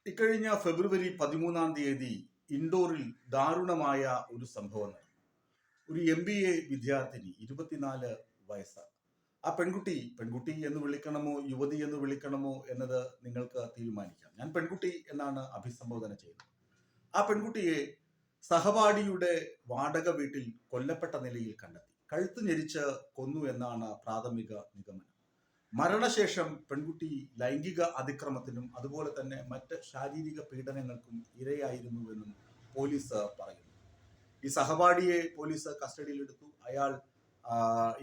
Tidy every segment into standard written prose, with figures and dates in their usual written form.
ഇക്കഴിഞ്ഞ ഫെബ്രുവരി 13 ഇൻഡോറിൽ ദാരുണമായ ഒരു സംഭവം നടന്നു. ഒരു MBA വിദ്യാർത്ഥിനി 24 വയസ്സ്. ആ പെൺകുട്ടി എന്ന് വിളിക്കണമോ യുവതി എന്ന് വിളിക്കണമോ എന്നത് നിങ്ങൾക്ക് തീരുമാനിക്കാം. ഞാൻ പെൺകുട്ടി എന്നാണ് അഭിസംബോധന ചെയ്യുന്നത്. ആ പെൺകുട്ടിയെ സഹപാഠിയുടെ വാടക വീട്ടിൽ കൊല്ലപ്പെട്ട നിലയിൽ കണ്ടെത്തി. കഴുത്ത് ഞെരിച്ച് കൊന്നു എന്നാണ് പ്രാഥമിക നിഗമനം. മരണശേഷം പെൺകുട്ടി ലൈംഗിക അതിക്രമത്തിനും അതുപോലെ തന്നെ മറ്റ് ശാരീരിക പീഡനങ്ങൾക്കും ഇരയായിരുന്നുവെന്നും പോലീസ് പറയുന്നു. ഈ സഹപാഠിയെ പോലീസ് കസ്റ്റഡിയിലെടുത്തു. അയാൾ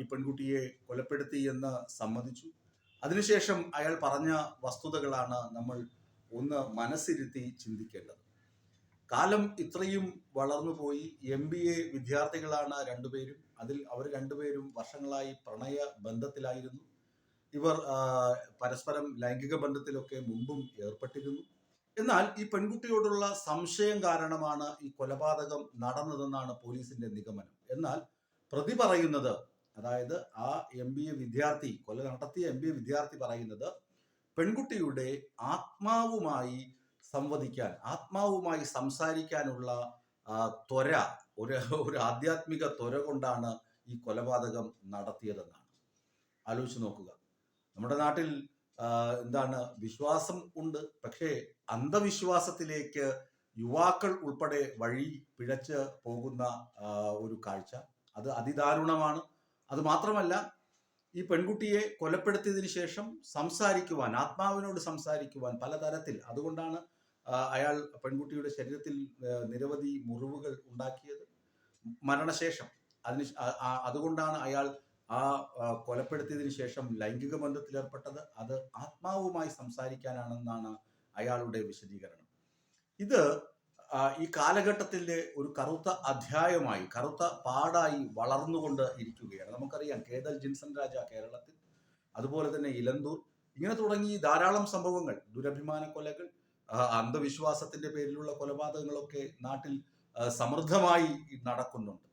ഈ പെൺകുട്ടിയെ കൊലപ്പെടുത്തി എന്ന് സമ്മതിച്ചു. അതിനുശേഷം അയാൾ പറഞ്ഞ വസ്തുതകളാണ് നമ്മൾ ഒന്ന് മനസ്സിരുത്തി ചിന്തിക്കേണ്ടത്. കാലം ഇത്രയും വളർന്നുപോയി. MBA വിദ്യാർത്ഥികളാണ് രണ്ടുപേരും. അവർ രണ്ടുപേരും വർഷങ്ങളായി പ്രണയ ബന്ധത്തിലായിരുന്നു. ഇവർ പരസ്പരം ലൈംഗിക ബന്ധത്തിലൊക്കെ മുമ്പും ഏർപ്പെട്ടിരുന്നു. എന്നാൽ ഈ പെൺകുട്ടിയോടുള്ള സംശയം കാരണമാണ് ഈ കൊലപാതകം നടന്നതെന്നാണ് പോലീസിന്റെ നിഗമനം. എന്നാൽ പ്രതി പറയുന്നത്, അതായത് ആ MBA വിദ്യാർത്ഥി, കൊല നടത്തിയ MBA വിദ്യാർത്ഥി പറയുന്നത്, പെൺകുട്ടിയുടെ ആത്മാവുമായി സംവദിക്കാൻ, ആത്മാവുമായി സംസാരിക്കാനുള്ള ത്വര, ഒരു ആധ്യാത്മിക ത്വര കൊണ്ടാണ് ഈ കൊലപാതകം നടത്തിയതെന്നാണ്. ആലോചിച്ച് നോക്കുക. നമ്മുടെ നാട്ടിൽ വിശ്വാസം ഉണ്ട്. പക്ഷേ അന്ധവിശ്വാസത്തിലേക്ക് യുവാക്കൾ ഉൾപ്പെടെ വഴി പിഴച്ച് പോകുന്ന ഒരു കാഴ്ച, അത് അതിദാരുണമാണ്. അത് മാത്രമല്ല, ഈ പെൺകുട്ടിയെ കൊലപ്പെടുത്തിയതിനു ശേഷം സംസാരിക്കുവാൻ, ആത്മാവിനോട് സംസാരിക്കുവാൻ പലതരത്തിൽ, അതുകൊണ്ടാണ് അയാൾ പെൺകുട്ടിയുടെ ശരീരത്തിൽ നിരവധി മുറിവുകൾ ഉണ്ടാക്കിയത് മരണശേഷം. അതുകൊണ്ടാണ് അയാൾ കൊലപ്പെടുത്തിയതിനു ശേഷം ലൈംഗിക ബന്ധത്തിൽ ഏർപ്പെട്ടത്. അത് ആത്മാവുമായി സംസാരിക്കാനാണെന്നാണ് അയാളുടെ വിശദീകരണം. ഇത് ഈ കാലഘട്ടത്തിലെ ഒരു കറുത്ത അധ്യായമായി, കറുത്ത പാടായി വളർന്നുകൊണ്ട് ഇരിക്കുകയാണ്. നമുക്കറിയാം, കേതൽ ജിൻസൺ രാജ കേരളത്തിൽ, അതുപോലെ തന്നെ ഇലന്തൂർ, ഇങ്ങനെ തുടങ്ങി ധാരാളം സംഭവങ്ങൾ, ദുരഭിമാന കൊലകൾ, അന്ധവിശ്വാസത്തിന്റെ പേരിലുള്ള കൊലപാതകങ്ങളൊക്കെ നാട്ടിൽ സമൃദ്ധമായി നടക്കുന്നുണ്ട്.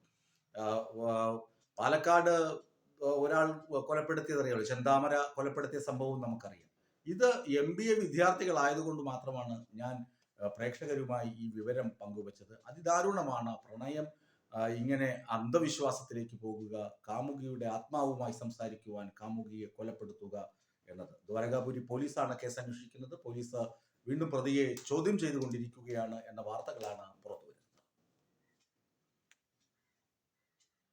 പാലക്കാട് ഒരാൾ കൊലപ്പെടുത്തിയതറിയാമല്ലോ, ചെന്താമര കൊലപ്പെടുത്തിയ സംഭവം നമുക്കറിയാം. ഇത് MBA വിദ്യാർത്ഥികളായതുകൊണ്ട് മാത്രമാണ് ഞാൻ പ്രേക്ഷകരുമായി ഈ വിവരം പങ്കുവച്ചത്. അതിദാരുണമാണ് പ്രണയം ഇങ്ങനെ അന്ധവിശ്വാസത്തിലേക്ക് പോകുക, കാമുകിയുടെ ആത്മാവുമായി സംസാരിക്കുവാൻ കാമുകിയെ കൊലപ്പെടുത്തുക എന്നത്. ദ്വാരകാപുരി പോലീസാണ് കേസ് അന്വേഷിക്കുന്നത്. പോലീസ് വീണ്ടും പ്രതിയെ ചോദ്യം ചെയ്തുകൊണ്ടിരിക്കുകയാണ് എന്ന വാർത്തകളാണ് പുറത്തു.